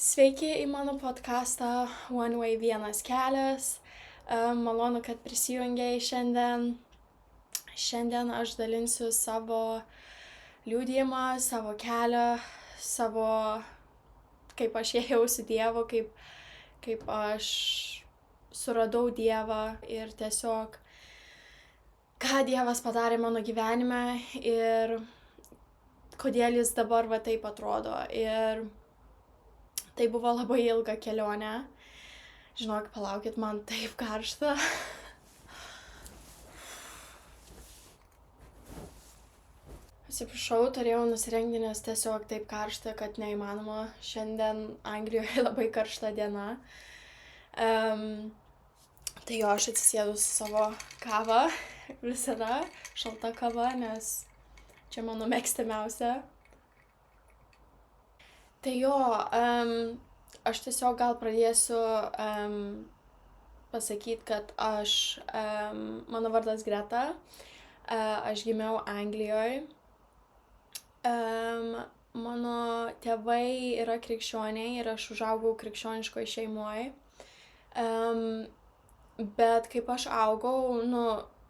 Sveiki į mano podcastą One Way vienas kelias. Malonu, kad prisijungiai šiandien. Šiandien aš dalinsiu savo liudijimą, savo kelią, savo kaip aš ėjau su Dievu, kaip aš suradau Dievą ir tiesiog ką Dievas padarė mano gyvenime ir kodėl jis dabar va taip atrodo. Ir tai buvo labai ilga kelionė. Žinok, palaukit, man taip karšta. Atsiprašau, turėjau nusirengti, nes tiesiog taip karšta, kad neįmanoma. Šiandien Anglijoje labai karšta diena. Tai jo, aš atsisėdu su savo kava visada, šalta kava, nes čia mano mėgstamiausia. Tai jo, aš tiesiog gal pradėsiu pasakyti, kad mano vardas Greta, aš gimiau Anglijoje. Mano tėvai yra krikščioniai ir aš užaugau krikščioniškoje šeimoje. Bet kaip aš augau,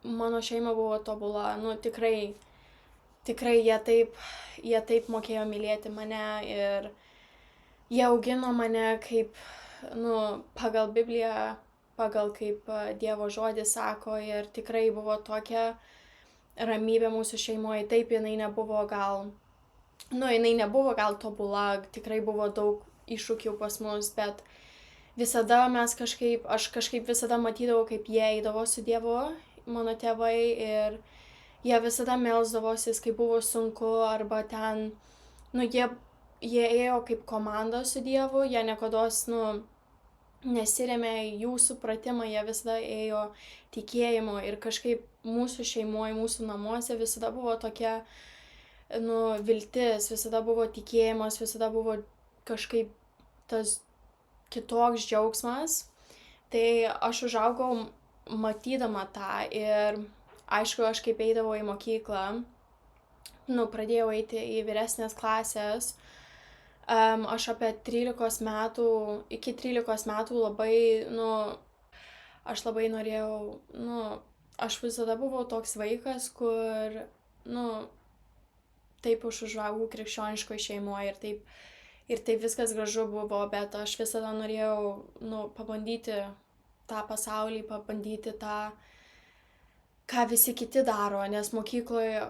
mano šeima buvo tobula, tikrai jie taip mokėjo mylėti mane ir jie augino mane kaip, pagal Bibliją, pagal kaip Dievo žodis sako ir tikrai buvo tokia ramybė mūsų šeimoje. Taip, jinai nebuvo gal tobula, tikrai buvo daug iššūkių pas mus, bet visada aš kažkaip visada matydavau, kaip jie eidavo su Dievu, mano tėvai, ir jie visada melsdavosi, kai buvo sunku, arba ten, jie ėjo kaip komanda su Dievu, jie niekados, nesirėmė jų supratimą, jie visada ėjo tikėjimo ir kažkaip mūsų šeimoje, mūsų namuose visada buvo tokia, viltis, visada buvo tikėjimas, visada buvo kažkaip tas kitoks džiaugsmas. Tai aš užaugau matydama tą ir aišku, aš kaip eidavau į mokyklą, pradėjau eiti į vyresnės klasės, aš apie 13 metų, iki 13 metų labai, aš labai norėjau, aš visada buvau toks vaikas, kur, taip aš užaugau krikščioniškoje šeimoje ir taip viskas gražu buvo, bet aš visada norėjau, pabandyti tą pasaulį, pabandyti tą, ką visi kiti daro, nes mokykloje,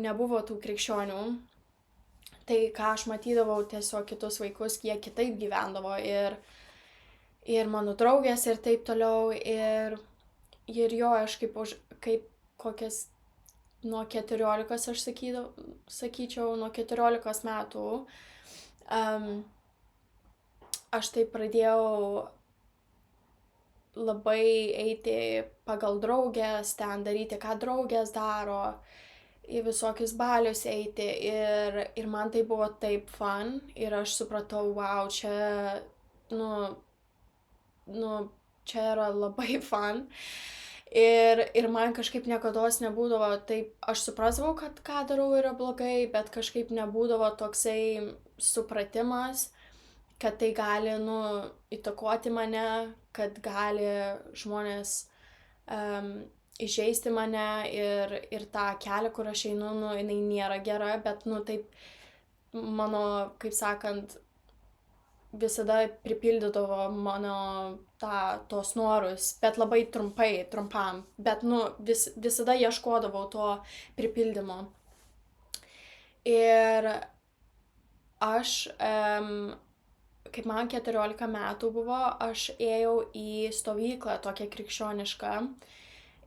nebuvo tų krikščionių. Tai ką aš matydavau tiesiog kitus vaikus, jie kitaip gyvendavo ir mano draugės ir taip toliau. Ir jo, aš kaip kokias nuo 14, aš sakyčiau, nuo 14 metų, aš taip pradėjau labai eiti pagal draugės, ten daryti, ką draugės daro, į visokius balius eiti ir man tai buvo taip fun ir aš supratau, wow, čia, čia yra labai fun ir man kažkaip niekados nebūdavo taip, aš suprasdavau, kad ką darau yra blogai, bet kažkaip nebūdavo toksai supratimas, kad tai gali, įtakoti mane, kad gali žmonės įžeisti mane ir tą kelią, kur aš einu, jinai nėra gera, bet, taip, mano, kaip sakant, visada pripildydavo mano tos norus, bet labai trumpam, bet, visada ieškodavau to pripildymo. Ir aš, kaip man 14 metų buvo, aš ėjau į stovyklą tokią krikščionišką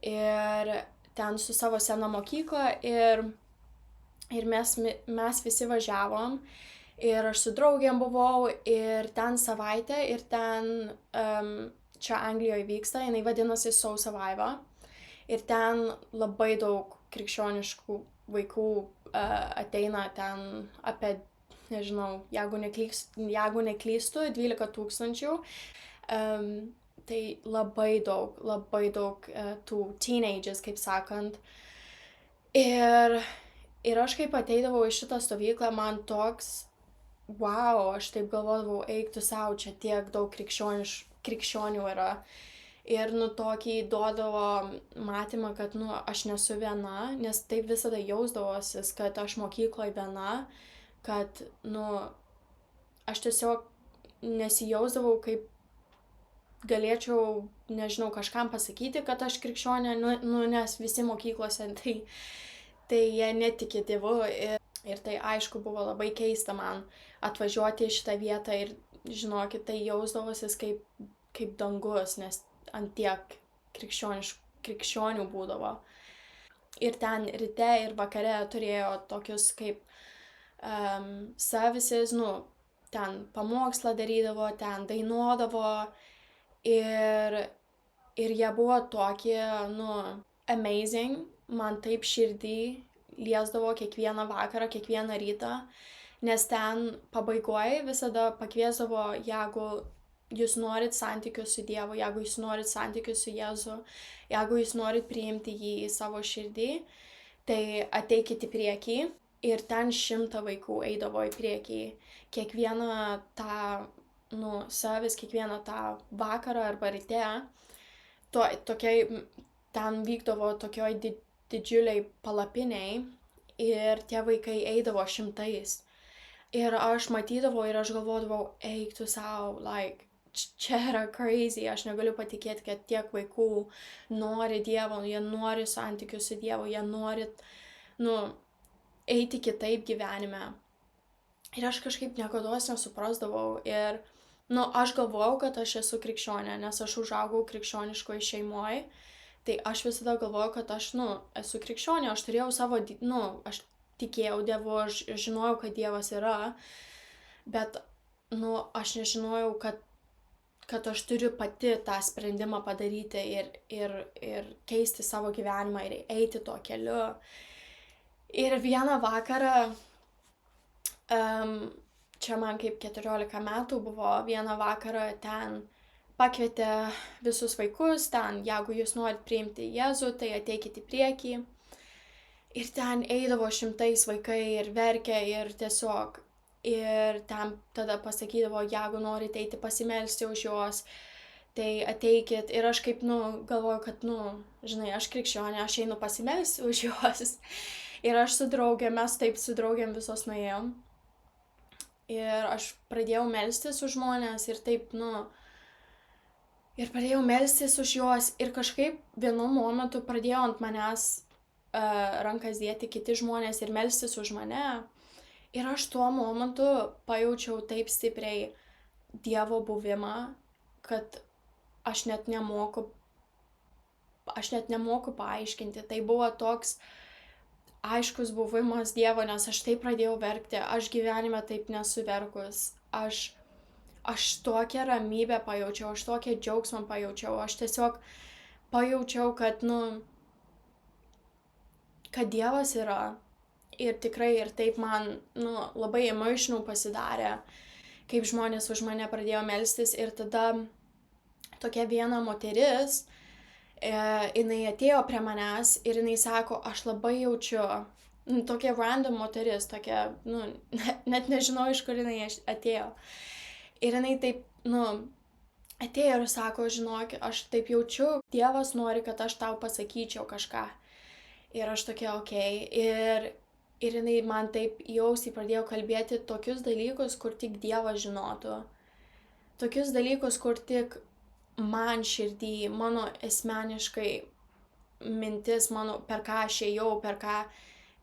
ir ten su savo sena mokykla ir mes visi važiavom ir aš su draugėm buvau ir ten savaitę ir ten čia Anglijoje vyksta, jinai vadinasi Soul Survivor ir ten labai daug krikščioniškų vaikų ateina ten apie, nežinau, jeigu neklystu, 12 000. Tai labai daug tų teenagers, kaip sakant. Ir aš kaip ateidavau į šitą stovyklą, man toks wow, aš taip galvodavau, eik tu sau, čia tiek daug krikščionių yra. Ir, tokį duodavo matymą, kad, aš nesu viena, nes taip visada jausdavosis, kad aš mokykloje viena, kad, aš tiesiog nesijausdavau, kaip galėčiau, nežinau, kažkam pasakyti, kad aš krikščionė, nes visi mokyklose, tai jie netiki Dievu. Ir tai aišku buvo labai keista man atvažiuoti į šitą vietą ir žinokit, tai jausdavosis kaip dangus, nes ant tiek krikščionių būdavo. Ir ten ryte ir vakare turėjo tokius kaip services, ten pamokslą darydavo, ten dainuodavo ir jie buvo tokie, amazing, man taip širdį liesdavo kiekvieną vakarą, kiekvieną rytą, nes ten pabaigoje visada pakviesdavo, jeigu jūs norit santykių su Dievu, jeigu jūs norit santykių su Jėzu, jeigu jūs norit priimti jį į savo širdį, tai ateikit į priekį. Ir ten 100 vaikų eidavo į priekį. Kiekvieną tą, service, kiekvieną tą vakarą arba ryte, ten vykdavo tokioj didžiuliai palapiniai ir tie vaikai eidavo 100. Ir aš matydavau ir aš galvodavau, eik tu sau, čia yra crazy, aš negaliu patikėti, kad tiek vaikų nori Dievo, jie nori santykių su Dievu, jie nori, eiti kitaip gyvenime. Ir aš kažkaip niekados nesuprasdavau ir, aš galvojau, kad aš esu krikščionė, nes aš užaugau krikščioniškoje šeimoje. Tai aš visada galvojau, kad aš, esu krikščionė, aš turėjau savo, aš tikėjau Dievu, aš žinojau, kad Dievas yra, bet, aš nežinojau, kad aš turiu pati tą sprendimą padaryti ir keisti savo gyvenimą ir eiti tuo keliu. Ir vieną vakarą, čia man kaip 14 metų buvo, vieną vakarą ten pakvietė visus vaikus, ten, jeigu jūs norit priimti Jėzų, tai ateikit į priekį. Ir ten eidavo 100 vaikai ir verkė ir tiesiog. Ir ten tada pasakydavo, jeigu norit eiti pasimelsti už juos, tai ateikit. Ir aš kaip, galvoju, kad, žinai, aš krikščionė, aš einu pasimelsti už juos. Ir aš su draugėm, mes taip su draugėm visos nuėjom. Ir aš pradėjau melstis už žmonės ir taip, ir pradėjau melstis už juos ir kažkaip vienu momentu pradėjo ant manęs rankas dėti kiti žmonės ir melstis už mane. Ir aš tuo momentu pajaučiau taip stipriai Dievo buvimą, kad aš net nemoku paaiškinti. Tai buvo toks aiškus buvimas Dievo, nes aš taip pradėjau verkti, aš gyvenime taip nesu verkus. Aš tokią ramybę pajaučiau, aš tokią džiaugsmą pajaučiau, aš tiesiog pajaučiau, kad, kad Dievas yra. Ir tikrai, ir taip man, labai emotional pasidarė, kaip žmonės už mane pradėjo melstis. Ir tada tokia viena moteris, jinai atėjo prie manęs ir jinai sako, aš labai jaučiu, tokia random moteris, tokia, net nežinau, iš kur jinai atėjo. Ir jinai taip, atėjo ir sako, žinok, aš taip jaučiu, Dievas nori, kad aš tau pasakyčiau kažką. Ir aš tokia, okei. Ir jinai man taip jausiai pradėjo kalbėti tokius dalykus, kur tik Dievas žinotų. Tokius dalykus, kur tik man širdį, mano asmeniškai mintis, per ką aš ėjau, per ką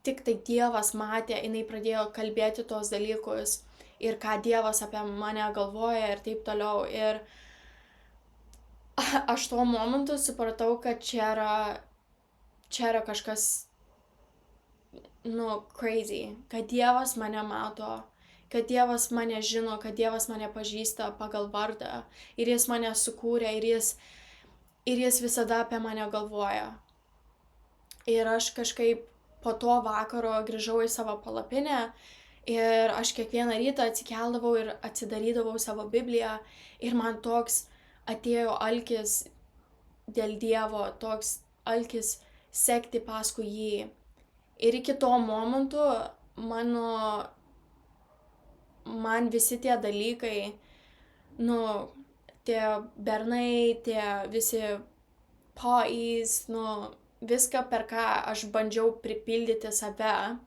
tik tai Dievas matė, jinai pradėjo kalbėti tos dalykus ir ką Dievas apie mane galvoja ir taip toliau. Ir aš tuo momentu supratau, kad čia yra kažkas, crazy, kad Dievas mane mato, kad Dievas mane žino, kad Dievas mane pažįsta pagal vardą ir jis mane sukūrė ir jis visada apie mane galvoja. Ir aš kažkaip po to vakaro grįžau į savo palapinę ir aš kiekvieną rytą atsikeldavau ir atsidarydavau savo Bibliją ir man toks atėjo alkis dėl Dievo, toks alkis sekti paskui jį. Ir iki to momento mano man visi tie dalykai, nu, tie bernai, tie visi poys, nu, viską, per ką aš bandžiau pripildyti save,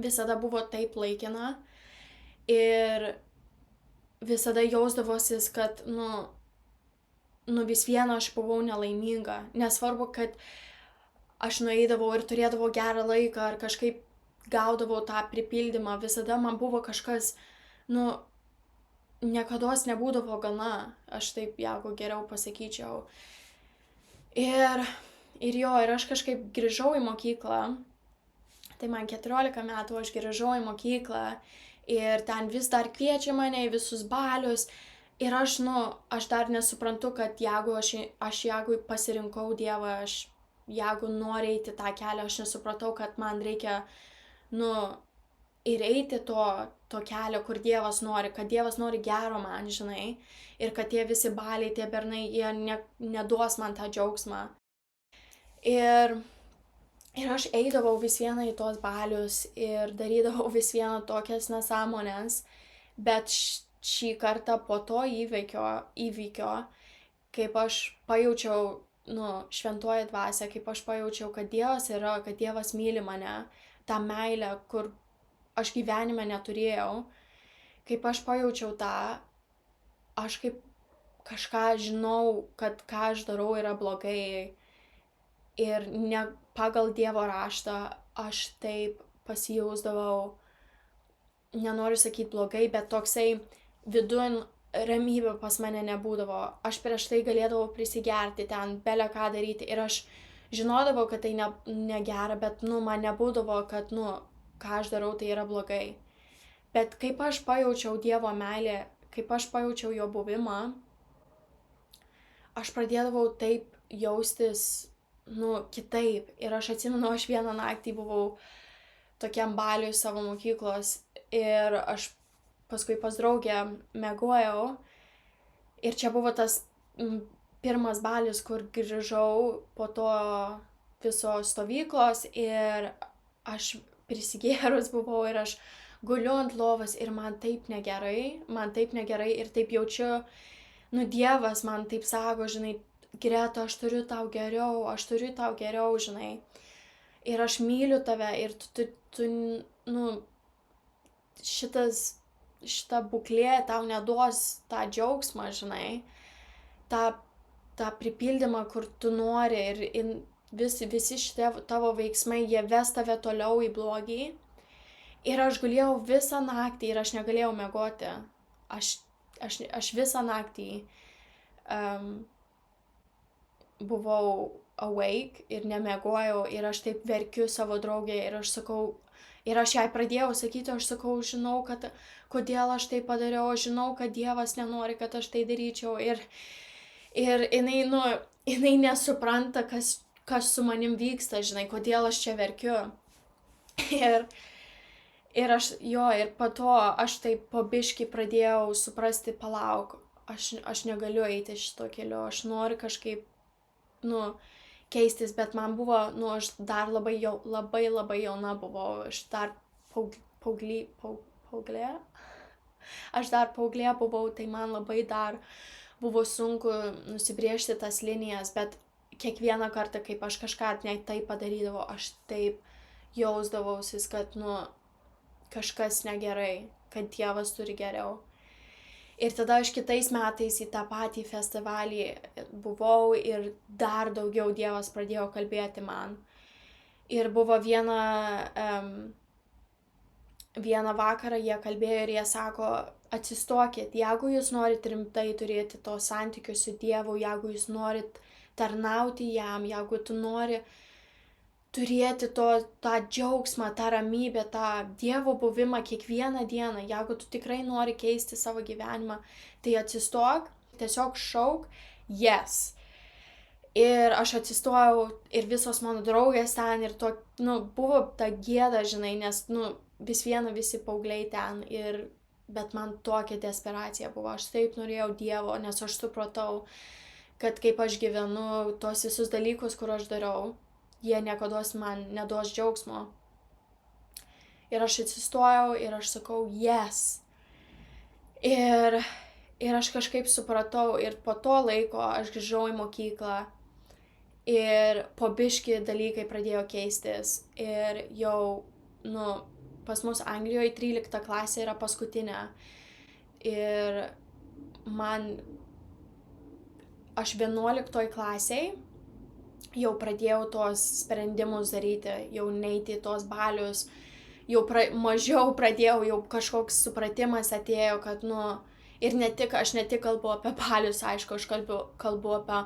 visada buvo taip laikina ir visada jausdavosis, kad, nu vis viena aš buvau nelaiminga. Nesvarbu, kad aš nueidavau ir turėdavau gerą laiką ar kažkaip gaudavau tą pripildymą, visada man buvo kažkas, niekados nebūdavo gana, aš taip, jeigu geriau pasakyčiau. Ir jo, ir aš kažkaip grįžau į mokyklą, tai man 14 metų, aš grįžau į mokyklą ir ten vis dar kviečia mane į visus balius. Ir aš dar nesuprantu, kad jeigu pasirinkau Dievą, jeigu noriu eiti tą kelią, aš nesupratau, kad man reikia, ir eiti to kelio, kur Dievas nori, kad Dievas nori gero man, žinai, ir kad tie visi baliai, tie bernai, jie neduos man tą džiaugsmą. Ir aš eidavau vis vieną į tos balius ir darydavau vis vieną tokias nesąmones, bet šį kartą po to įvykio, kaip aš pajaučiau, šventoji dvasia, kaip aš pajaučiau, kad Dievas yra, kad Dievas myli mane, tą meilę, kur aš gyvenime neturėjau, kaip aš pajaučiau tą, aš kaip kažką žinau, kad ką aš darau yra blogai ir ne pagal Dievo raštą aš taip pasijausdavau, nenoriu sakyti blogai, bet toksai vidun ramybė pas mane nebūdavo. Aš prieš tai galėdavau prisigerti ten, belę ką daryti ir aš žinodavau, kad tai negera, bet, man nebūdavo, kad, ką aš darau, tai yra blogai. Bet kaip aš pajaučiau Dievo meilę, kaip aš pajaučiau jo buvimą, aš pradėdavau taip jaustis, kitaip. Ir aš atsimenu, aš vieną naktį buvau tokiam baliui savo mokyklos ir aš paskui pas draugę miegojau. Ir čia buvo tas pirmas balis, kur grįžau po to visos stovyklos ir aš prisigėrus buvau ir aš guliu ant lovos ir man taip negerai ir taip jaučiu, Dievas man taip sako, žinai, Greta, aš turiu tau geriau, žinai. Ir aš myliu tave ir tu šita būklė tau neduos tą džiaugsmą, žinai, tą pripildymą, kur tu nori ir visi šitie tavo veiksmai, jie ves tave toliau į blogį. Ir aš gulėjau visą naktį ir aš negalėjau miegoti. Aš visą naktį buvau awake ir nemiegojau ir aš taip verkiu savo draugei ir aš sakau, ir aš jai pradėjau sakyti, aš sakau, žinau, kad kodėl aš tai padariau, aš žinau, kad Dievas nenori, kad aš tai daryčiau ir jinai nesupranta, kas su manim vyksta, žinai, kodėl aš čia verkiu. Ir po to aš taip po biškį pradėjau suprasti, palauk, aš negaliu eiti šito keliu, aš noriu kažkaip, keistis, bet man buvo, aš dar labai jauna buvau, aš dar paauglė. Aš dar paauglė buvau, tai man labai dar buvo sunku nusibriežti tas linijas, bet kiekvieną kartą, kaip aš kažką ne taip padarydavau, aš taip jausdavausi, kad, kažkas negerai, kad Dievas turi geriau. Ir tada aš kitais metais į tą patį festivalį buvau ir dar daugiau Dievas pradėjo kalbėti man. Ir buvo vieną vakarą jie kalbėjo ir jie sako, atsistokit, jeigu jūs norit rimtai turėti tos santykius su Dievu, jeigu jūs norit tarnauti jam, jeigu tu nori turėti tą džiaugsmą, tą ramybę, tą Dievo buvimą kiekvieną dieną, jeigu tu tikrai nori keisti savo gyvenimą, tai atsistok, tiesiog šauk, yes. Ir aš atsistojau ir visos mano draugės ten ir buvo ta gėda, žinai, nes, vis viena visi paaugliai ten bet man tokia desperacija buvo, aš taip norėjau Dievo, nes aš supratau, kad kaip aš gyvenu, tos visus dalykus, kur aš darau, jie niekados man neduos džiaugsmo. Ir aš atsistojau ir aš sakau, yes. Ir aš kažkaip supratau ir po to laiko aš grįžau į mokyklą ir po biškį dalykai pradėjo keistis ir jau, pas mus Anglijoje 13 klasė yra paskutinė ir aš 11 klasiai jau pradėjau tuos sprendimus daryti, jau neiti į tuos balius, jau mažiau pradėjau, jau kažkoks supratimas atėjo, kad, ir aš ne tik kalbu apie balius, aišku, aš kalbu apie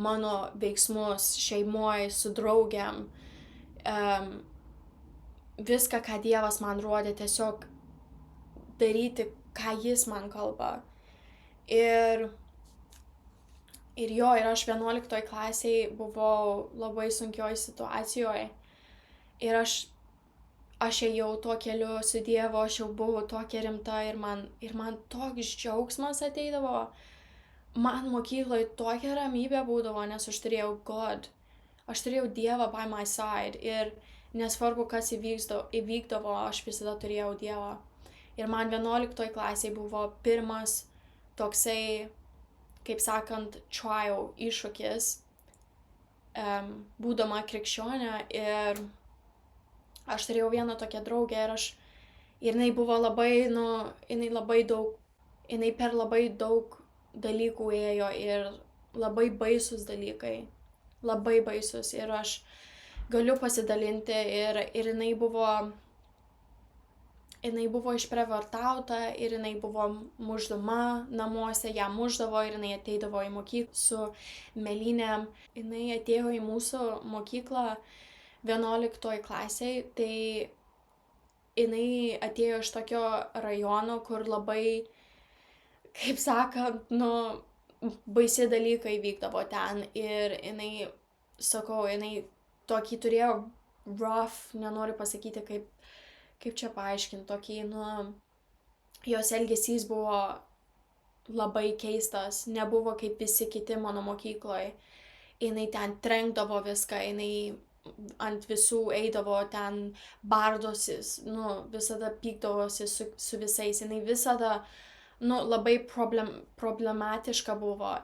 mano veiksmus šeimoje, su draugiam, viską, ką Dievas man rodė, tiesiog daryti, ką Jis man kalba. Ir aš 11 klasiai buvau labai sunkioj situacijoje ir aš ėjau tuo keliu su Dievu, aš jau buvau tokia rimta ir man toks džiaugsmas ateidavo. Man mokykloje tokia ramybė būdavo, nes aš turėjau God. Aš turėjau Dievą by my side ir nesvarbu, kas įvykdavo, aš visada turėjau Dievą. Ir man 11 klasiai buvo pirmas toksai, kaip sakant, trial, iššūkis, būdama krikščionė ir aš turėjau vieną tokią draugę ir jinai buvo jinai per labai daug dalykų ėjo ir labai baisus dalykai, labai baisus ir aš galiu pasidalinti ir jinai buvo išprievartauta ir jinai buvo mušdama namuose, ją mušdavo ir jinai ateidavo į mokyklą su mėlynėm. Jinai atėjo į mūsų mokyklą 11 klasiai, tai jinai atėjo iš tokio rajono, kur labai, kaip sakant, baisi dalykai vykdavo ten ir jinai tokį turėjo rough, nenoriu pasakyti, kaip čia paaiškinti, tokį, jos elgesys buvo labai keistas, nebuvo kaip visi kiti mano mokykloje. Jinai ten trenkdavo viską, jinai ant visų eidavo, ten bardosis, visada pykdavosi su visais, jinai visada, labai problematiška buvo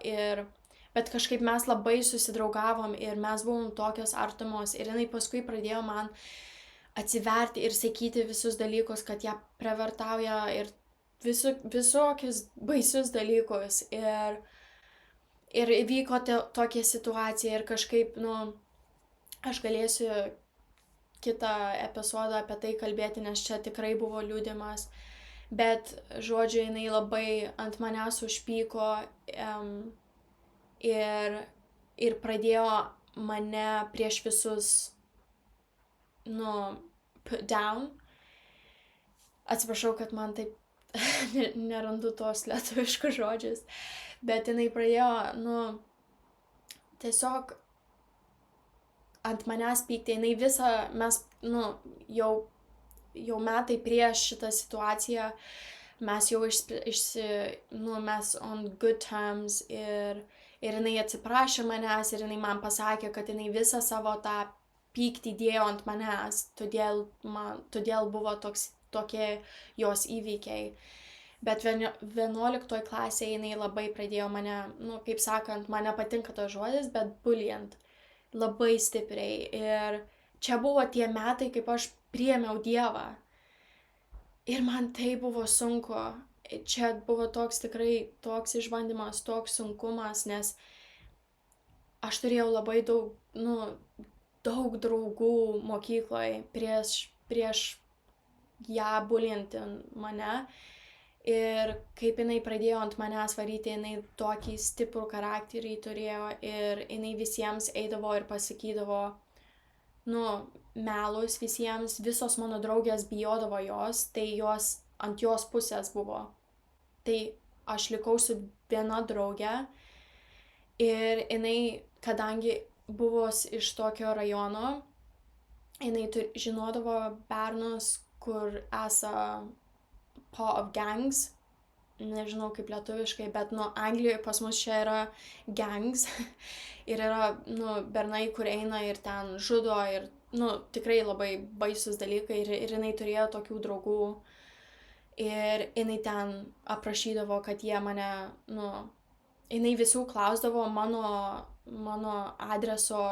bet kažkaip mes labai susidraugavom ir mes buvom tokios artimos ir jinai paskui pradėjo man atsiverti ir sakyti visus dalykus, kad ją prievartauja ir visokius baisius dalykus ir įvyko tokia situacija ir kažkaip, aš galėsiu kitą epizodą apie tai kalbėti, nes čia tikrai buvo liudijimas, bet žodžiu, jinai labai ant manęs užpyko ir pradėjo mane prieš visus put down. Atsiprašau, kad man taip nerandu tos lietuviškus žodžius, bet jinai pradėjo, tiesiog ant manęs pykti, jinai mes, jau metai prieš šitą situaciją, mes jau mes on good terms ir jinai atsiprašė manęs ir jinai man pasakė, kad jinai visą savo tą pyktį dėjo ant manęs, todėl buvo tokie jos įvykiai. Bet 11 klasėje jinai labai pradėjo mane, kaip sakant, man nepatinka tas žodis, bet bullying labai stipriai. Ir čia buvo tie metai, kaip aš priėmiau Dievą. Ir man tai buvo sunku. Čia buvo tikrai toks išbandymas, toks sunkumas, nes aš turėjau labai daug draugų mokykloje prieš ją bulinti mane. Ir kaip jinai pradėjo ant manęs varyti, jinai tokį stiprų charakterį turėjo ir jinai visiems eidavo ir pasakydavo, melus visiems, visos mano draugės bijodavo jos, tai jos ant jos pusės buvo. Tai aš likau su viena draugė ir jinai, kadangi buvo iš tokio rajono, jinai žinodavo bernus, kur part of gangs, nežinau kaip lietuviškai, bet Anglijoje pas mus čia yra gangs ir yra bernai, kur eina ir ten žudo ir tikrai labai baisus dalykai ir jinai turėjo tokių draugų ir jinai ten aprašydavo, kad jie mane, jinai visų klausdavo mano adreso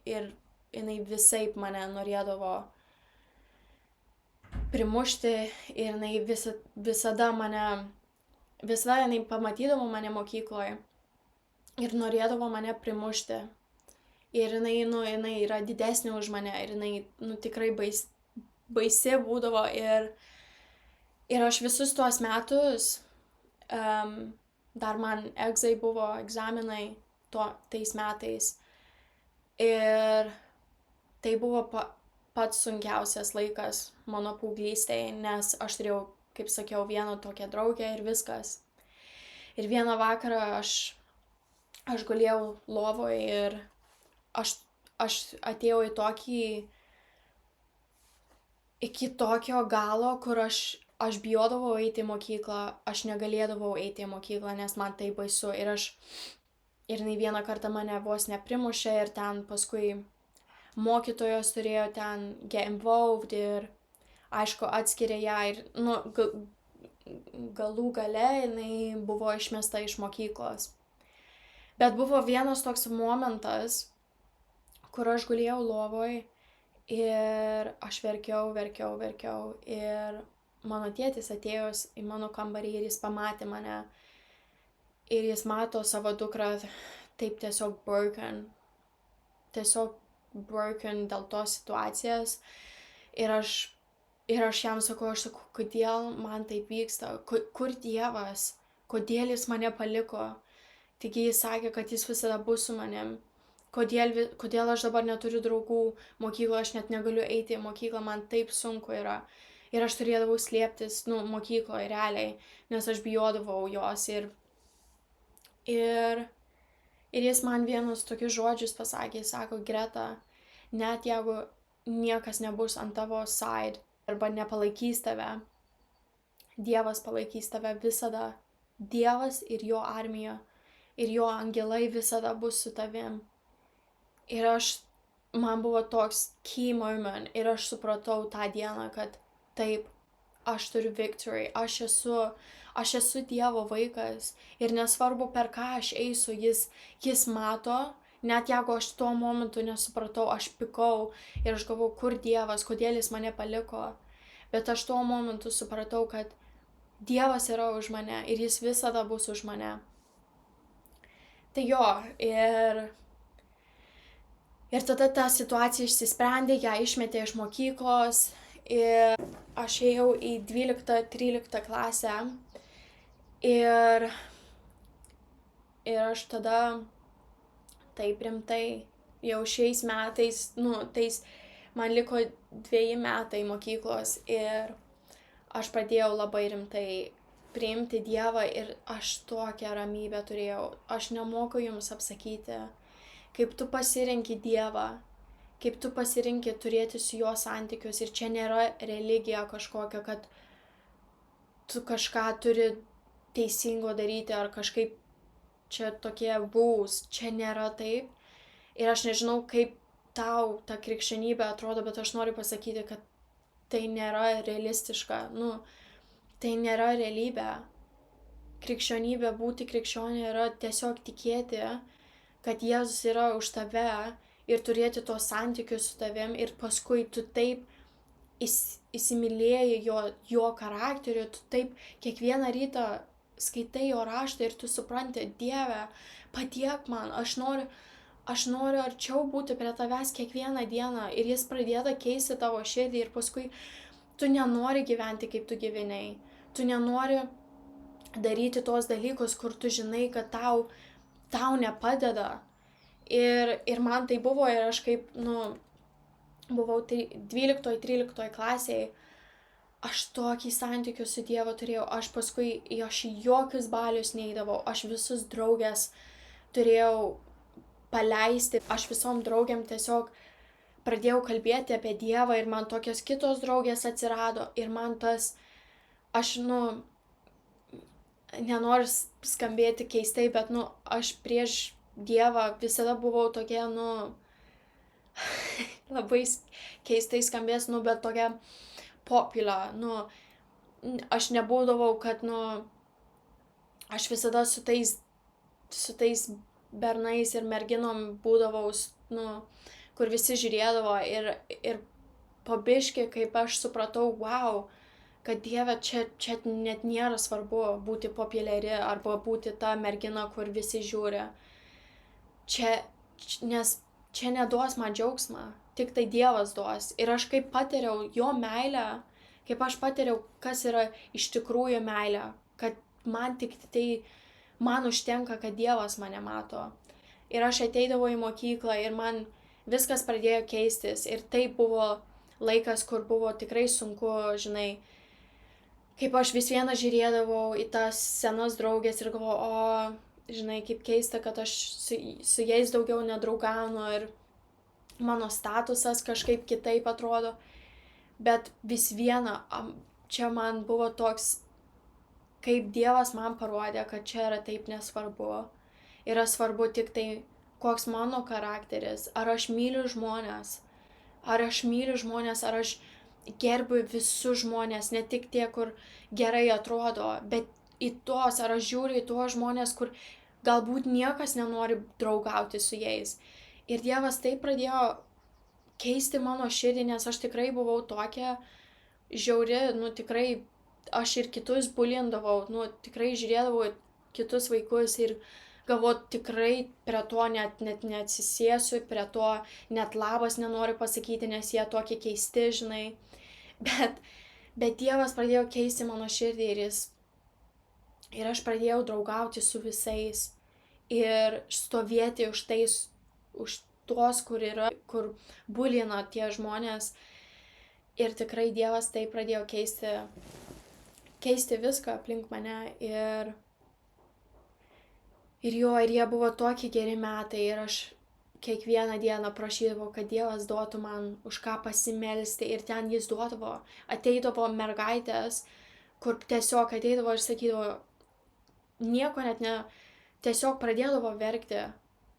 ir jinai visaip mane norėdavo primušti ir jinai visada jinai pamatydavo mane mokykloje ir norėdavo mane primušti. Ir jinai yra didesnė už mane ir jinai tikrai baisi būdavo ir aš visus tuos metus, dar man egzaminai tais metais ir tai buvo pats sunkiausias laikas mano paauglystėje, nes aš turėjau, kaip sakiau, vieną tokią draugę ir viskas. Ir vieną vakarą aš gulėjau lovoje ir aš atėjau iki tokio galo, kur aš bijodavau eiti į mokyklą, aš negalėdavau eiti į mokyklą, nes man tai baisu. Ir jinai vieną kartą mane vos neprimušė ir ten paskui mokytojos turėjo ten get involved ir aišku atskiria ją ir galų gale jinai buvo išmesta iš mokyklos. Bet buvo vienas toks momentas, kur aš gulėjau lovoj ir aš verkiau ir mano tėtis atėjęs į mano kambarį ir jis pamatė mane ir jis mato savo dukrą taip tiesiog broken dėl tos situacijos ir aš jam sakau, kodėl man taip vyksta, kur Dievas, kodėl jis mane paliko. Taigi jis sakė, kad jis visada bus su manim. Kodėl aš dabar neturiu draugų mokykloje, aš net negaliu eiti į mokyklą, man taip sunku yra. Ir aš turėdavau slėptis, mokykloje realiai, nes aš bijodavau jos. Ir jis man vienus tokius žodžius pasakė, sako, Greta, net jeigu niekas nebus ant tavo side arba nepalaikys tave, Dievas palaikys tave visada. Dievas ir jo armija ir jo angelai visada bus su tavim. Ir man buvo toks key moment ir aš supratau tą dieną, kad taip, aš turiu victory, aš esu Dievo vaikas ir nesvarbu per ką aš eisiu, jis mato, net jeigu aš tuo momentu nesupratau, aš pikau ir aš galvojau, kur Dievas, kodėl jis mane paliko, bet aš tuo momentu supratau, kad Dievas yra už mane ir jis visada bus už mane. Tai jo, ir tada ta situacija išsisprendė, ją išmetė iš mokyklos ir aš ėjau į 12-13 klasę ir aš tada taip rimtai jau šiais metais, man liko 2 metai mokyklos ir aš pradėjau labai rimtai priimti Dievą ir aš tokią ramybę turėjau. Aš nemoku jums apsakyti, kaip tu pasirenki Dievą, kaip tu pasirenki turėti su juo santykius. Ir čia nėra religija kažkokia, kad tu kažką turi teisingo daryti ar kažkaip čia tokie rules. Čia nėra taip. Ir aš nežinau, kaip tau ta krikščionybė atrodo, bet aš noriu pasakyti, kad tai nėra realistiška. Tai nėra realybė. Krikščionybė, būti krikščionė yra tiesiog tikėti, kad Jėzus yra už tave ir turėti tos santykius su tavim ir paskui tu taip įsimylėjai jo charakterį, tu taip kiekvieną rytą skaitai jo raštą ir tu supranti, Dieve, padėk man, aš noriu arčiau būti prie tavęs kiekvieną dieną ir jis pradėta keisti tavo širdį ir paskui tu nenori gyventi, kaip tu gyvenai. Tu nenori daryti tos dalykus, kur tu žinai, kad tau nepadeda. Ir man tai buvo ir aš kaip, buvau 12-13 klasėje, aš tokį santykių su Dievu turėjau, aš paskui aš į jokius balius neidavau, aš visus draugės turėjau paleisti, aš visom draugėm tiesiog pradėjau kalbėti apie Dievą ir man tokios kitos draugės atsirado ir man aš nenoriu skambėti keistai, bet aš prieš Dievą visada buvau tokia, labai keistai skambės, bet tokia populiar, aš nebūdavau, kad, aš visada su tais bernais ir merginom būdavau, kur visi žiūrėdavo ir po biškį, kaip aš supratau, wow, kad Dieve, čia net nėra svarbu būti populiari arba būti ta mergina, kur visi žiūri. Nes čia neduos man džiaugsmą, tik tai Dievas duos. Ir aš kaip patiriau jo meilę, kaip aš patiriau, kas yra iš tikrųjų meilė, kad man tik tai, man užtenka, kad Dievas mane mato. Ir aš ateidavau į mokyklą ir man viskas pradėjo keistis. Ir tai buvo laikas, kur buvo tikrai sunku, žinai, kaip aš vis viena žiūrėdavau į tas senas draugės ir galvojau, žinai, kaip keista, kad aš su jais daugiau nedraugaunu ir mano statusas kažkaip kitaip atrodo. Bet vis viena, čia man buvo toks, kaip Dievas man parodė, kad čia yra taip nesvarbu. Yra svarbu tik tai, koks mano charakteris, ar aš myliu žmonės, ar aš gerbiu visus žmonės, ne tik tie, kur gerai atrodo, bet į tuos, ar aš žiūriu į tuos žmonės, kur galbūt niekas nenori draugauti su jais. Ir Dievas taip pradėjo keisti mano širdį, nes aš tikrai buvau tokia žiauri, tikrai aš ir kitus bulindavau, tikrai žiūrėdavau kitus vaikus ir galvoju, tikrai prie to net neatsisėsiu, prie to net labas nenoriu pasakyti, nes jie tokie keisti, žinai. Bet Dievas pradėjo keisti mano širdį ir aš pradėjau draugauti su visais ir stovėti už tuos, kur bulina tie žmonės. Ir tikrai Dievas tai pradėjo keisti viską aplink mane ir jie buvo tokie geri metai ir aš kiekvieną dieną prašydavau, kad Dievas duotų man už ką pasimelsti ir ten jis duodavo. Ateidavo mergaitės, kur tiesiog ateidavo ir sakydavo, nieko net ne, tiesiog pradėdavo verkti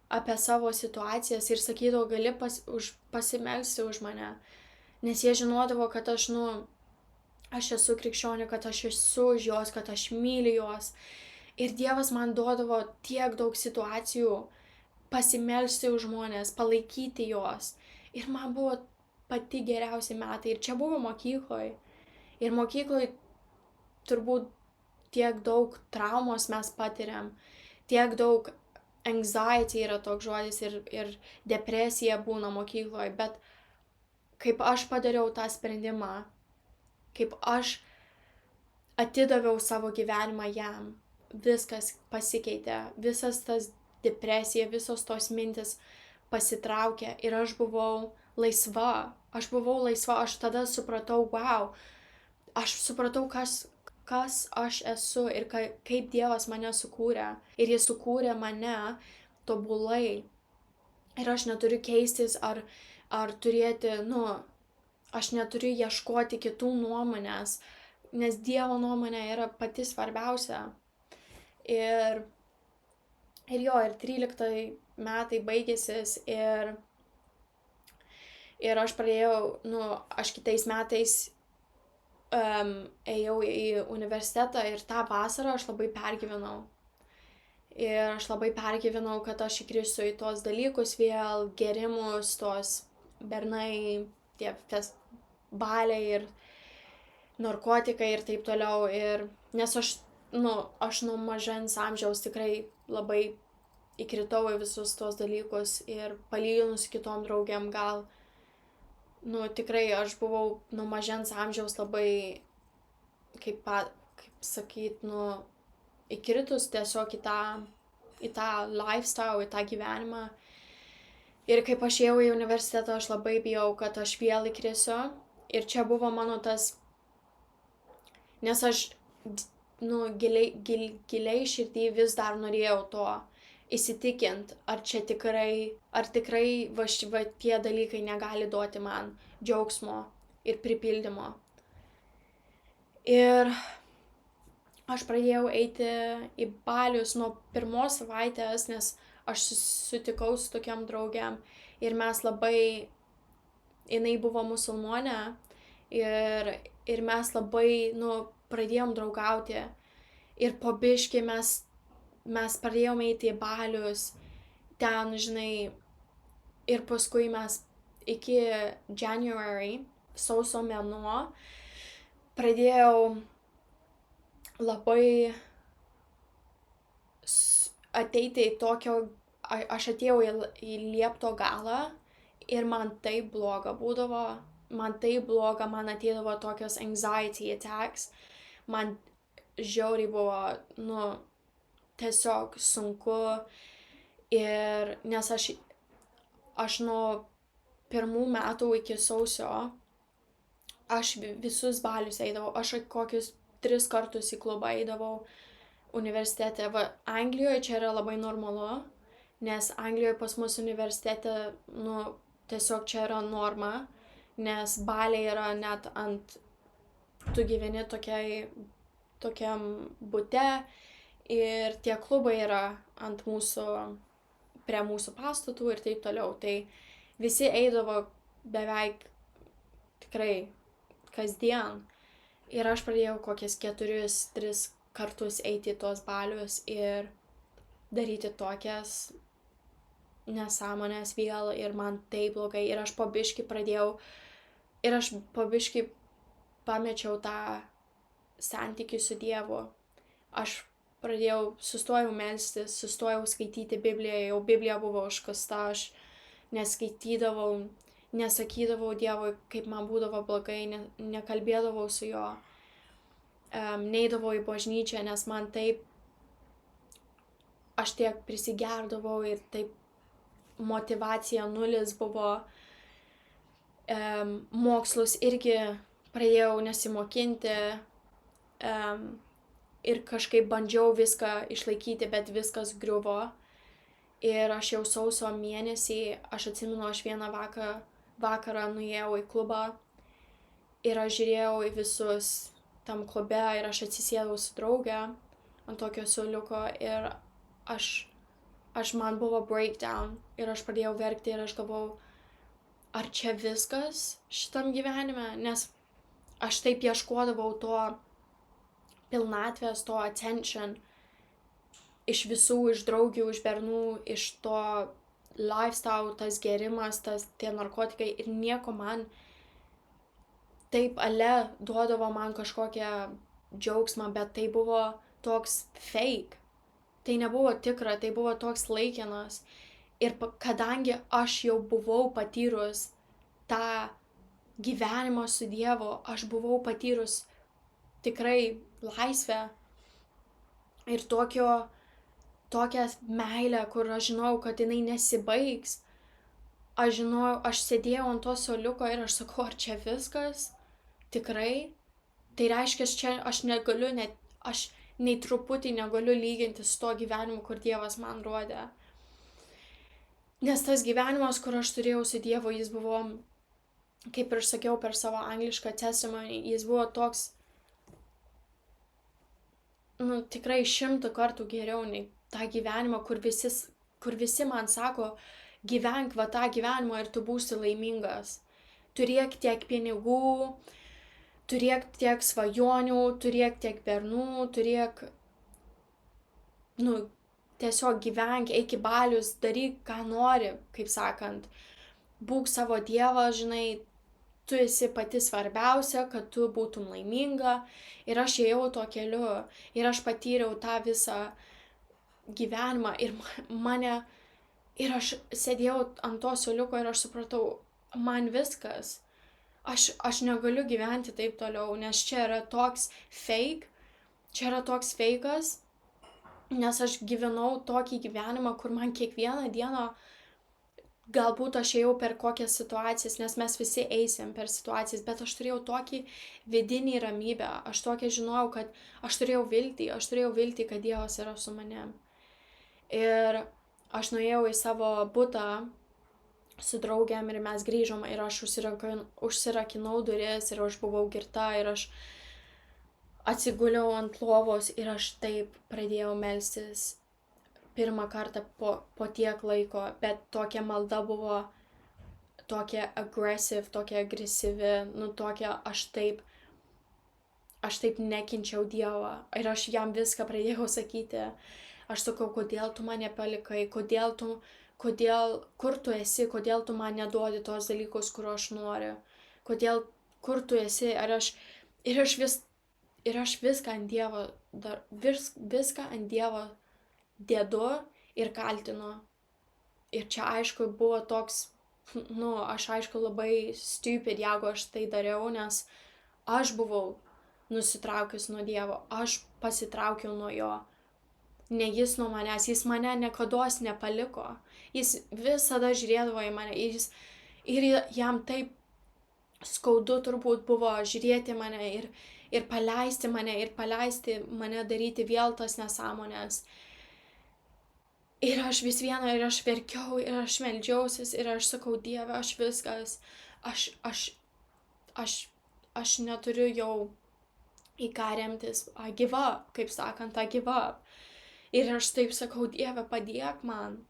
apie savo situacijas ir sakydavo, gali pasimelsti už mane. Nes jie žinodavo, kad aš esu krikščionė, kad aš esu už jos, kad aš myliu jos. Ir Dievas man duodavo tiek daug situacijų pasimelsti už žmonės, palaikyti jos. Ir man buvo pati geriausi metai. Ir čia buvo mokykloje. Ir mokykloje turbūt tiek daug traumos mes patiriam, tiek daug anxiety yra toks žodis ir depresija būna mokykloje. Bet kaip aš padariau tą sprendimą, kaip aš atidaviau savo gyvenimą jam, viskas pasikeitė, visas tas depresija, visos tos mintis pasitraukė ir aš buvau laisva, aš tada supratau, wow, aš supratau, kas aš esu ir kaip Dievas mane sukūrė. Ir jis sukūrė mane tobulai. Ir aš neturiu keistis ar turėti, aš neturiu ieškoti kitų nuomonės, nes Dievo nuomonė yra pati svarbiausia. Ir 13 metai baigėsis ir aš pradėjau, aš kitais metais ėjau į universitetą ir tą vasarą aš labai pergyvenau. Ir aš labai pergyvenau, kad aš įkrisiu į tos dalykus vėl, gėrimus, tos bernai, tie baliai ir narkotikai ir taip toliau. Ir nes aš nuo mažens amžiaus tikrai labai įkritau į visus tos dalykus ir palyginus kitom draugėm gal, tikrai aš buvau nuo mažens amžiaus labai, kaip sakyt, įkritus tiesiog į tą lifestyle, į tą gyvenimą. Ir kaip aš ėjau į universitetą, aš labai bijau, kad aš vėl įkrisiu. Ir čia buvo mano tas, nes aš giliai širdį vis dar norėjau to įsitikint, ar tikrai va tie dalykai negali duoti man džiaugsmo ir pripildymo. Ir aš pradėjau eiti į balius nuo pirmos savaitės, nes aš susitikau su tokiam draugėm ir mes labai jinai buvo musulmonė ir mes labai, pradėjom draugauti. Ir po biškį mes pradėjom eiti į balius, ten, žinai, ir paskui mes iki January, sausio mėnuo, pradėjau labai ateiti į tokio, aš atėjau į liepto galą ir man taip bloga būdavo, man ateidavo tokios anxiety attacks, man žiauriai buvo, tiesiog sunku ir nes aš nuo 1 metų iki sausio, aš visus balius eidavau, aš kokius 3 kartus į klubą eidavau universitete. Anglijoje čia yra labai normalu, nes Anglijoje pas mus universitete, tiesiog čia yra norma, nes baliai yra net tu gyveni tokiam bute ir tie klubai yra prie mūsų pastatų ir taip toliau. Tai visi eidavo beveik tikrai kasdien. Ir aš pradėjau kokias 4-3 kartus eiti į tuos balius ir daryti tokias nesąmonės vėl ir man taip blogai. Ir aš po biškį pamečiau tą santykį su Dievu. Aš sustojau melstis, sustojau skaityti Bibliją, jau Biblija buvo užkasta, aš neskaitydavau, nesakydavau Dievui, kaip man būdavo blogai, nekalbėdavau su juo, neidavau į bažnyčią, nes man taip, aš tiek prisigerdavau ir taip motyvacija 0 buvo, mokslus irgi pradėjau nesimokinti, ir kažkaip bandžiau viską išlaikyti, bet viskas griuvo. Ir aš jau sausio mėnesį, aš atsimenu, aš vieną vakarą nuėjau į klubą ir aš žiūrėjau į visus tam klube ir aš atsisėdau su drauge ant tokio suoliuko ir man buvo breakdown ir aš pradėjau verkti ir aš galvojau, ar čia viskas šitam gyvenime, nes aš taip ieškodavau to pilnatvės, to attention iš visų, iš draugių, iš bernų, iš to lifestyle, tas gerimas, tie narkotikai ir nieko man taip duodavo man kažkokią džiaugsmą, bet tai buvo toks fake. Tai nebuvo tikra, tai buvo toks laikinas. Ir kadangi aš jau buvau patyrus tą gyvenimą su Dievu, aš buvau patyrus tikrai laisvę ir tokią meilę, kur aš žinau, kad jinai nesibaigs. Aš sėdėjau ant to suoliuko ir aš sakau, ar čia viskas? Tikrai? Tai reiškia, čia aš negaliu, aš nei truputį negaliu lyginti su to gyvenimu, kur Dievas man rodė. Nes tas gyvenimas, kur aš turėjau su Dievu, jis buvo, kaip ir sakiau per savo anglišką testimony, jis buvo toks, tikrai 100 kartų geriau nei tą gyvenimą, kur visi man sako, gyvenk tą gyvenimą ir tu būsi laimingas. Turėk tiek pinigų, turėk tiek svajonių, turėk tiek bernų, tiesiog gyvenk, eik į balius, daryk, ką nori, kaip sakant. Būk savo Dievas, žinai, tu esi pati svarbiausia, kad tu būtum laiminga. Ir aš ėjau tuo keliu ir aš patyriau tą visą gyvenimą ir aš sėdėjau ant to suoliuko ir aš supratau, man viskas. Aš negaliu gyventi taip toliau, nes čia yra toks fake, fake'as, nes aš gyvenau tokį gyvenimą, kur man kiekvieną dieną galbūt aš ėjau per kokias situacijas, nes mes visi eisim per situacijas, bet aš turėjau tokį vidinį ramybę, aš tokią žinojau, kad aš turėjau viltį, kad Dievas yra su manim. Ir aš nuėjau į savo butą su draugiam ir mes grįžom ir aš užsirakinau duris ir aš buvau girta ir aš atsiguliau ant lovos ir aš taip pradėjau melstis. Pirmą kartą po tiek laiko, bet tokia malda buvo tokia agresyvi, tokia aš taip nekenčiau Dievą. Ir aš jam viską pradėjau sakyti. Aš sakau, kodėl tu mane palikai, kur tu esi, kodėl tu man neduodi tos dalykus, kur aš noriu, kur tu esi, ir aš viską ant Dievo, viską ant Dievo dėdu ir kaltinu. Ir čia aišku buvo toks, aš aišku labai stupid, jeigu aš tai dariau, nes aš buvau nusitraukius nuo Dievo, aš pasitraukiau nuo jo. Ne jis nuo manęs, jis mane niekados nepaliko. Jis visada žiūrėdavo į mane ir jam taip skaudu turbūt buvo žiūrėti mane ir paleisti mane daryti vėl tas nesąmonės. Ir aš vis viena, ir aš verkiau, ir aš meldžiausis, ir aš sakau, Dieve, aš viskas, aš neturiu jau į ką remtis, I give up, kaip sakant, I give up. Ir aš taip sakau, Dieve, padėk man.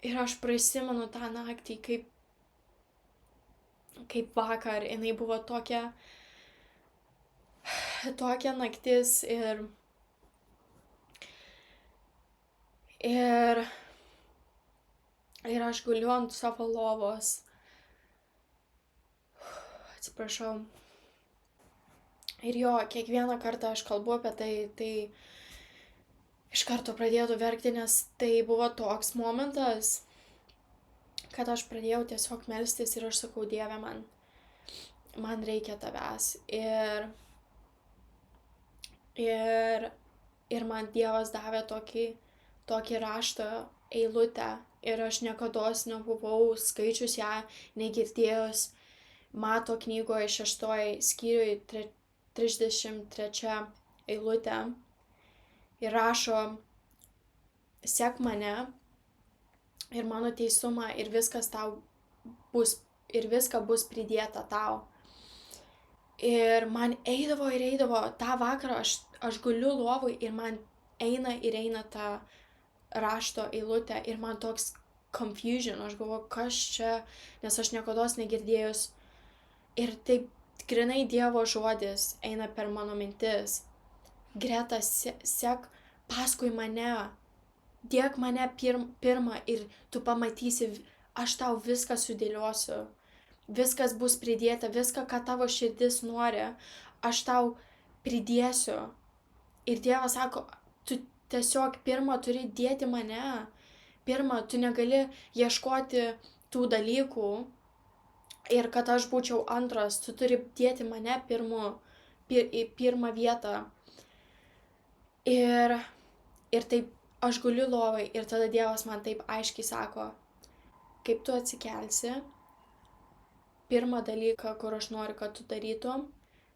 Ir aš prisimenu tą naktį, kaip vakar, jinai buvo tokia naktis ir aš guliu ant savo lovos. Atsiprašau. Ir jo, kiekvieną kartą aš kalbu apie tai iš karto pradėjau verkti, nes tai buvo toks momentas, kad aš pradėjau tiesiog melstis ir aš sakau, Dieve, man reikia tavęs. Ir man Dievas davė tokį rašto eilutę ir aš niekados nebuvau skaičius ją, negirdėjus. Mato knygoje 6 skyriui 33 eilutė ir rašo, sek mane ir mano teisumą ir viską bus pridėta tau. Ir man eidavo, tą vakarą aš guliu lovui ir man eina ta rašto eilutė ir man toks confusion, aš galvoju, kas čia, nes aš niekados negirdėjus. Ir taip grinai Dievo žodis eina per mano mintis. Greta, sek paskui mane, dėk mane pirmą ir tu pamatysi, aš tau viską sudėliosiu. Viskas bus pridėta, viską, ką tavo širdis nori, aš tau pridėsiu. Ir Dievas sako, tu tiesiog pirmą turi dėti mane. Pirmą, tu negali ieškoti tų dalykų ir kad aš būčiau antras, tu turi dėti mane į pirmą vietą. Ir taip aš guliu lovai ir tada Dievas man taip aiškiai sako, kaip tu atsikelsi, pirmą dalyką, kur aš noriu, kad tu darytum,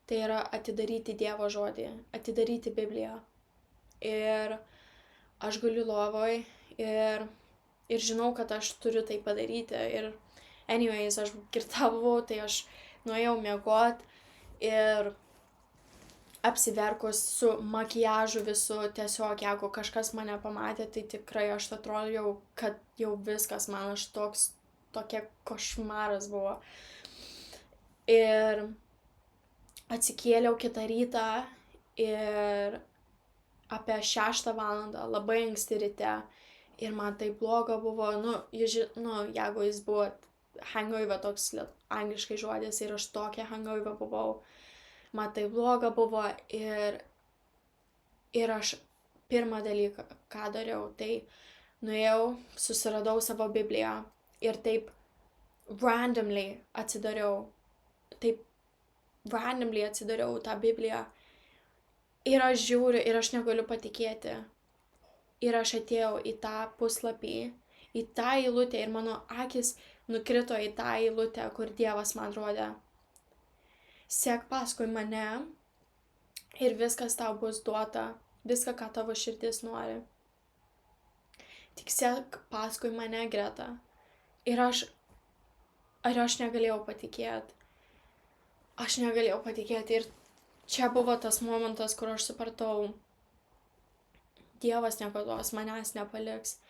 tai yra atidaryti Dievo žodį, atidaryti Bibliją. Ir aš guliu lovoj ir žinau, kad aš turiu tai padaryti. Ir anyways, aš girtavau, tai aš nuėjau miegot ir apsiverkus su makiažu visu, tiesiog jeigu kažkas mane pamatė, tai tikrai aš atrodžiau, kad jau viskas man tokia košmaras buvo. Ir atsikėliau kitą rytą ir apie 6 valandą, labai anksti ryte. Ir man tai bloga buvo, jeigu jis buvo hangover, toks angliškai žodis, ir aš tokia hangover buvau. Man tai bloga buvo ir aš pirmą dalyką, ką dariau, tai nuėjau, susiradau savo Bibliją ir taip randomly atsidariau tą Bibliją. Ir aš žiūriu ir aš negaliu patikėti. Ir aš atėjau į tą puslapį, į tą eilutę ir mano akis nukrito į tą eilutę, kur Dievas man rodė. Sek paskui mane ir viskas tau bus duota, viską, ką tavo širdis nori. Tik sek paskui mane, Greta. Ir aš negalėjau patikėti. Ir čia buvo tas momentas, kur aš supratau, Dievas niekados manęs nepaliks.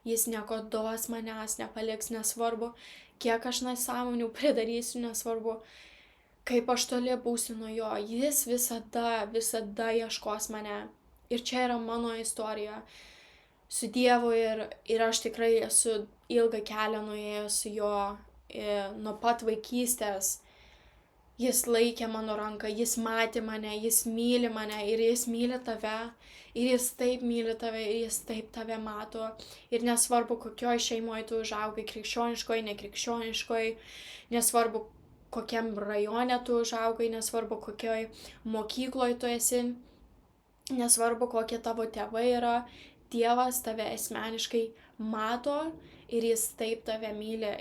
jis niekados manęs nepaliks, nesvarbu, kiek aš nesąmonių pridarysiu, nesvarbu, kaip aš toli būsiu nuo jo, jis visada ieškos mane. Ir čia yra mano istorija su Dievu ir aš tikrai esu ilgą kelią nuėjus su juo nuo pat vaikystės. Jis laikė mano ranką, jis matė mane, jis myli mane ir jis myli tave. Ir jis taip myli tave, ir jis taip tave mato. Ir nesvarbu, kokioj šeimoje tu užaugai, krikščioniškoj, nekrikščioniškoj, nesvarbu, kokiam rajone tu užaugai, nesvarbu, kokioj mokykloj tu esi, nesvarbu, kokie tavo tėvai yra, Dievas tave asmeniškai mato ir jis taip tave myli.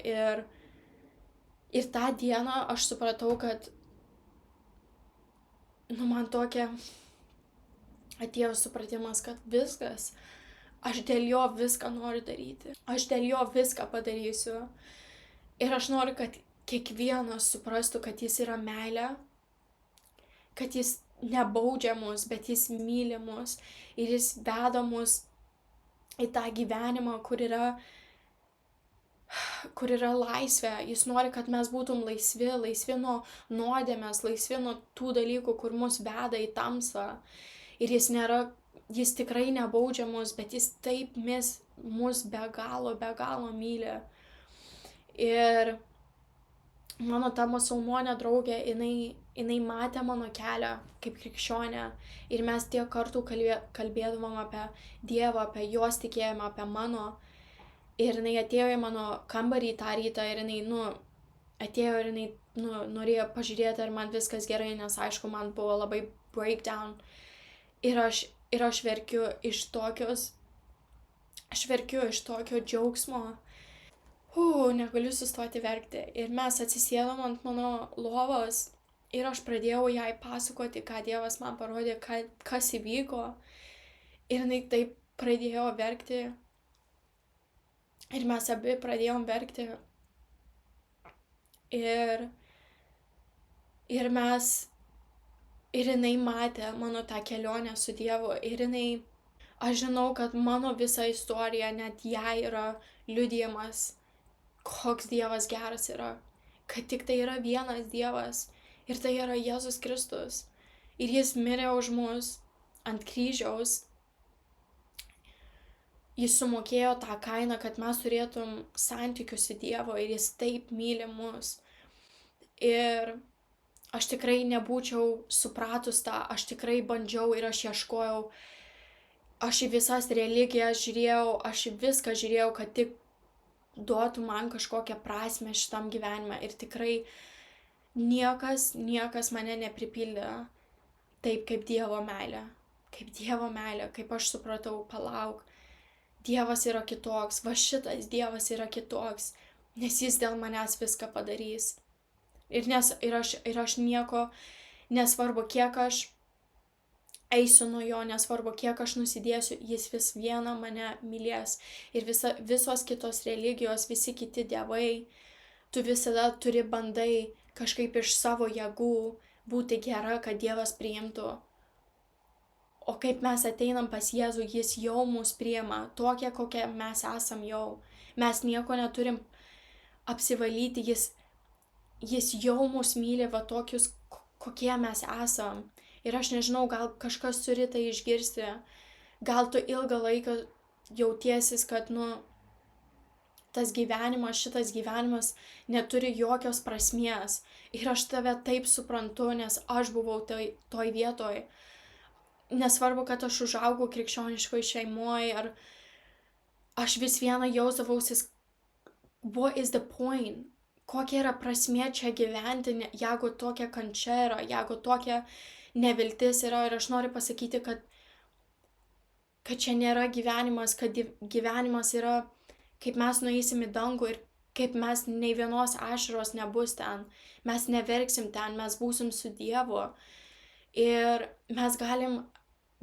Ir tą dieną aš supratau, kad man tokia atėjo supratimas, kad viskas, aš dėl jo viską noriu daryti. Aš dėl jo viską padarysiu. Ir aš noriu, kad kiekvienas suprastų, kad jis yra meilė, kad jis nebaudžia mus, bet jis myli mus ir jis veda mus į tą gyvenimą, kur yra laisvė. Jis nori, kad mes būtum laisvi nuo nuodėmės, laisvi nuo tų dalykų, kur mus veda į tamsą. Ir jis tikrai nebaudžia mus, bet jis taip mus be galo myli. Ir mano ta musulmonė draugė, jinai matė mano kelią kaip krikščionė ir mes tiek kartų kalbėdavom apie Dievą, apie jos tikėjimą, apie mano. Ir jinai atėjo į mano kambarį tą rytą ir jinai, atėjo ir jinai, norėjo pažiūrėti, ar man viskas gerai, nes aišku, man buvo labai breakdown. Ir aš verkiu iš tokio džiaugsmo. Negaliu sustoti verkti. Ir mes atsisėdom ant mano lovos ir aš pradėjau jai pasakoti, ką Dievas man parodė, kas įvyko. Ir jinai taip pradėjo verkti. Ir mes abi pradėjom verkti. Ir jinai matė mano tą kelionę su Dievu. Ir aš žinau, kad mano visa istorija net jai yra liudijimas, koks Dievas geras yra, kad tik tai yra vienas Dievas ir tai yra Jėzus Kristus. Ir jis mirė už mus ant kryžiaus. Jis sumokėjo tą kainą, kad mes turėtum santykius su Dievu ir jis taip myli mus. Ir aš tikrai nebūčiau supratus tą, aš tikrai bandžiau ir aš ieškojau. Aš į visas religijas žiūrėjau, aš į viską žiūrėjau, kad tik duotų man kažkokią prasmę šitam gyvenime. Ir tikrai niekas mane nepripildė taip kaip Dievo meilė. Kaip aš supratau, palauk, Dievas yra kitoks, va šitas Dievas yra kitoks, nes jis dėl manęs viską padarys. Ir aš nieko, nesvarbu, kiek aš eisiu nuo jo, nesvarbu, kiek aš nusidėsiu, jis vis viena mane mylės. Ir visos kitos religijos, visi kiti dievai, tu visada bandai kažkaip iš savo jėgų būti gera, kad Dievas priimtų. O kaip mes ateinam pas Jėzų, jis jau mus priima, tokie, kokie mes esam jau. Mes nieko neturim apsivalyti, jis jau mus myli, va tokius, kokie mes esam. Ir aš nežinau, gal kažkas turi tai išgirsti, gal tu ilgą laiką jautiesis, kad, šitas gyvenimas neturi jokios prasmės. Ir aš tave taip suprantu, nes aš buvau toj vietoj. Nesvarbu, kad aš užaugau krikščioniškoj šeimoje, ar aš vis viena jausdavausi, what is the point? Kokia yra prasmė čia gyventi, jeigu tokia kančia yra, jeigu tokia neviltis yra. Ir aš noriu pasakyti, kad čia nėra gyvenimas, kad gyvenimas yra, kaip mes nueisim į dangų ir kaip mes nei vienos ašaros nebus ten. Mes neverksim ten, mes būsim su Dievu. Ir mes galim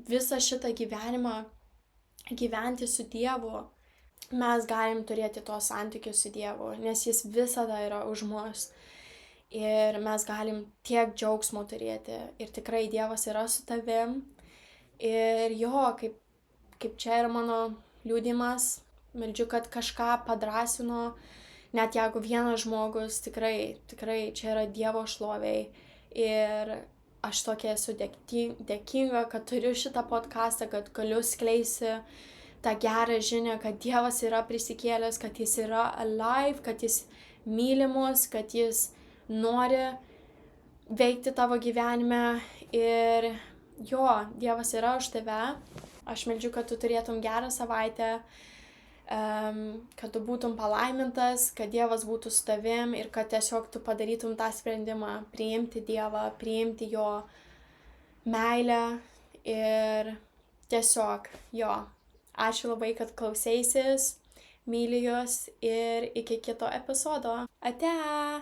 visą šitą gyvenimą gyventi su Dievu. Mes galim turėti tos santykius su Dievu, nes jis visada yra už mus. Ir mes galim tiek džiaugsmo turėti. Ir tikrai Dievas yra su tavim. Ir jo, kaip čia yra mano liudijimas, meldžiu, kad kažką padrąsino, net jeigu vienas žmogus, tikrai čia yra Dievo šloviai. Ir aš tokia esu dėkinga, kad turiu šitą podcastą, kad galiu skleisti tą gerą žinią, kad Dievas yra prisikėlęs, kad jis yra alive, kad jis myli mus, kad jis nori veikti tavo gyvenime. Ir jo, Dievas yra už tave. Aš meldžiu, kad tu turėtum gerą savaitę, kad tu būtum palaimintas, kad Dievas būtų su tavim ir kad tiesiog tu padarytum tą sprendimą priimti Dievą, priimti jo meilę ir tiesiog jo. Ačiū labai, kad klauseisis, myliu jūs ir iki kito epizodo. Ate!